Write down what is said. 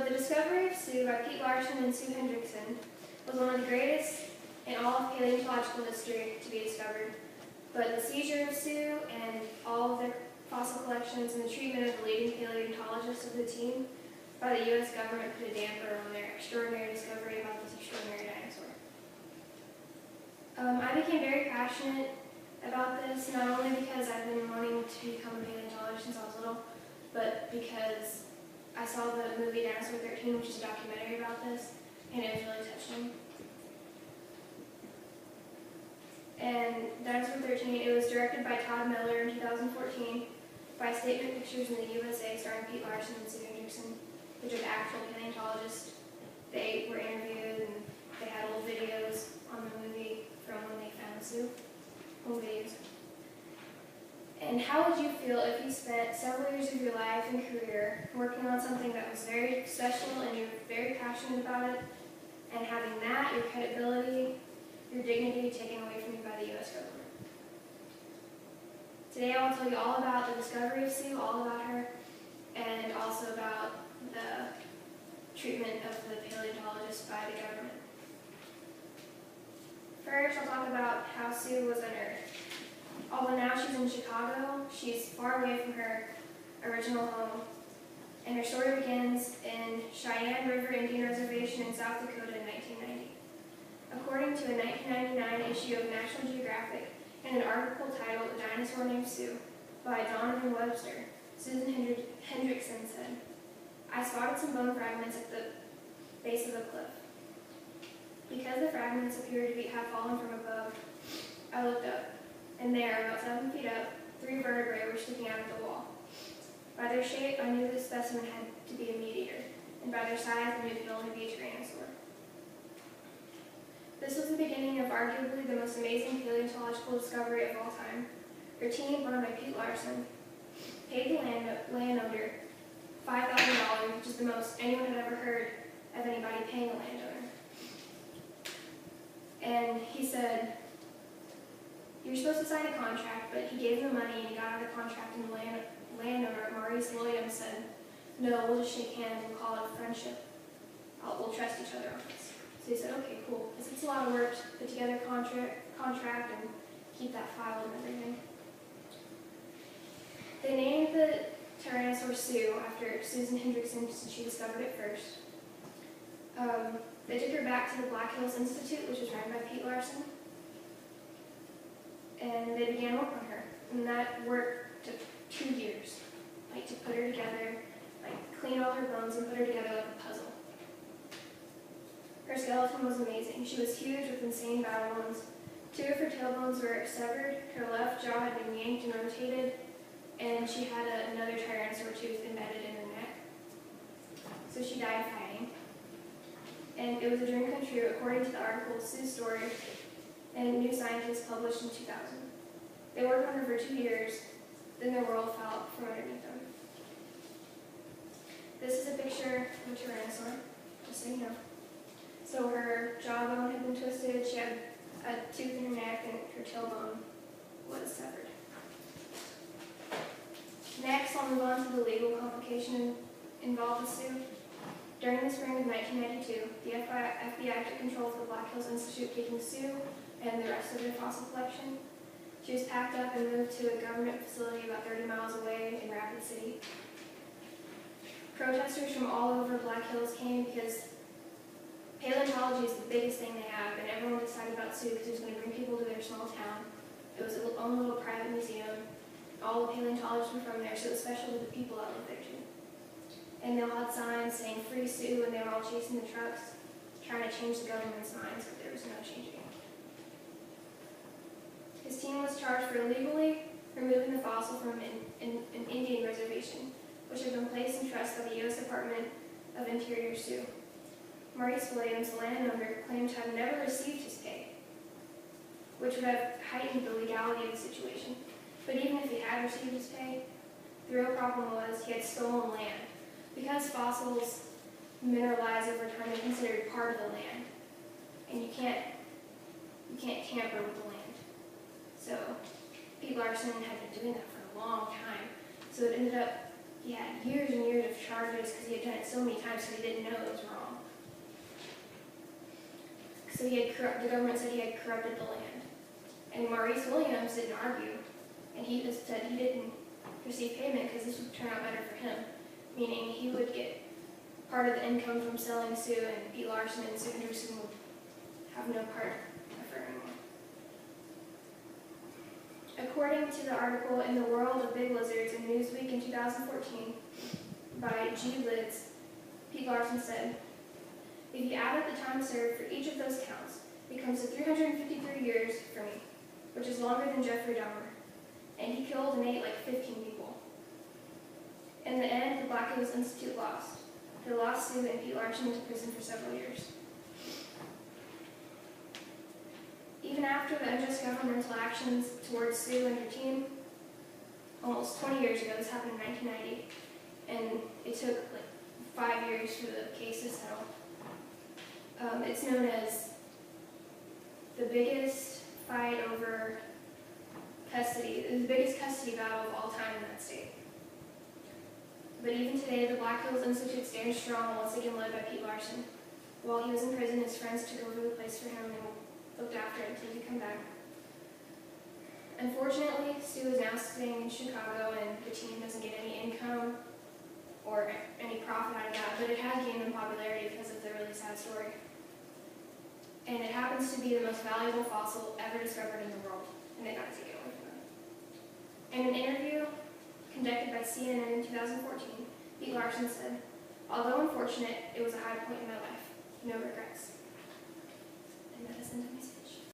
the discovery of Sue by Pete Larson and Sue Hendrickson was one of the greatest in all of paleontological history to be discovered. But the seizure of Sue and all of their fossil collections and the treatment of the leading paleontologists of the team by the U.S. government put a damper on their extraordinary discovery about this extraordinary dinosaur. I became very passionate about this, not only because I've been wanting to become a paleontologist since I was little, but because I saw the movie Dinosaur 13, which is a documentary about this, and it was really touching. And Dinosaur 13, it was directed by Todd Miller in 2014 by Statement Pictures in the USA, starring Pete Larson and Sue Hendrickson, which are the actual paleontologists. They were interviewed and they had little videos on the movie from when they found Sue, home videos. And how would you feel if you spent several years of your life and career working on something that was very special and you're very passionate about it, and having that, your credibility, your dignity taken away from you by the U.S. government? Today I will tell you all about the discovery of Sue, all about her, and also about the treatment of the paleontologists by the government. First, I'll talk about how Sue was unearthed. Although now she's in Chicago, she's far away from her original home, and her story begins in Cheyenne River Indian Reservation in South Dakota in 1990. According to a 1999 issue of National Geographic and an article titled A Dinosaur Named Sue by Donovan Webster, Susan Hendrickson said, "I spotted some bone fragments at the base of a cliff. Because the fragments appeared to have fallen from above, I looked up, and there, about 7 feet up, 3 vertebrae were sticking out of the wall. By their shape, I knew this specimen had to be a meat eater, and by their size, I knew it could only be a tyrannosaur." This was the beginning of arguably the most amazing paleontological discovery of all time. Her team, run by Pete Larson, paid the landowner $5,000, which is the most anyone had ever heard of anybody paying a landowner. And he said, "You're supposed to sign a contract," but he gave him the money and he got out of the contract, and the landowner, Maurice Williams, said, "No, we'll just shake hands, we'll call it a friendship. We'll trust each other on this." So he said, "Okay, cool." Because it's a lot of work to put together a contract and keep that file and everything. They named the Tyrannosaur Sue after Susan Hendrickson since she discovered it first. They took her back to the Black Hills Institute, which was run by Pete Larson, and they began work on her. And that work took 2 years, to put her together, clean all her bones and put her together like a puzzle. Her skeleton was amazing. She was huge with insane battle wounds. 2 of her tailbones were severed, her left jaw had been yanked and rotated, and she had another tyrannosaur tooth embedded in her neck. So she died fighting. And it was a dream come true, according to the article Sue's Story and New Scientist published in 2000. They worked on her for 2 years, then their world fell out from underneath them. This is a picture of a tyrannosaur, just so you know. So her jawbone had been twisted, she had a tooth in her neck, and her tailbone was severed. Next, I'll move on to the legal complication involved with Sue. During the spring of 1992, the FBI took control of the Black Hills Institute, taking Sue and the rest of their fossil collection. She was packed up and moved to a government facility about 30 miles away in Rapid City. Protesters from all over Black Hills came because paleontology is the biggest thing they have, and everyone was excited about Sue because it was going to bring people to their small town. It was its own little private museum. All the paleontologists were from there, so it was special to the people that lived there too. And they all had signs saying "Free Sue," and they were all chasing the trucks, trying to change the government's minds, but there was no changing it. His team was charged for illegally removing the fossil from an Indian reservation, which had been placed in trust by the U.S. Department of Interior Sue. Maurice Williams, the landowner, claimed to have never received his pay, which would have heightened the legality of the situation. But even if he had received his pay, the real problem was he had stolen land. Because fossils mineralize over time, they're considered part of the land, and you can't tamper with the land. So Pete Larson had been doing that for a long time. So it ended up he had years and years of charges because he had done it so many times, so he didn't know it was wrong. So the government said he had corrupted the land. And Maurice Williams didn't argue, and he just said he didn't receive payment because this would turn out better for him, meaning he would get part of the income from selling Sue, and Pete Larson and Sue Henderson would have no part of her anymore. According to the article in the World of Big Lizards in Newsweek in 2014 by G. Lids, Pete Larson said, "If you add up the time served for each of those counts, it comes to 353 years for me, which is longer than Jeffrey Dahmer, and he killed and ate like 15 people." In the end, the Black Hills Institute lost. They lost Sue and Pete Larson to prison for several years. Even after the unjust governmental actions towards Sue and her team, almost 20 years ago, this happened in 1990, and it took like 5 years for the case to settle. It's known as the biggest fight over custody, the biggest custody battle of all time in that state. But even today, the Black Hills Institute stands strong, once again led by Pete Larson. While he was in prison, his friends took over the place for him and looked after it until he could come back. Unfortunately, Sue is now staying in Chicago, and the team doesn't get any income or any profit out of that, but it has gained in popularity because of the really sad story. And it happens to be the most valuable fossil ever discovered in the world, and they got to take it away from them. In an interview conducted by CNN in 2014, Pete Larson said, "Although unfortunate, it was a high point in my life. No regrets." And that is the end of my speech.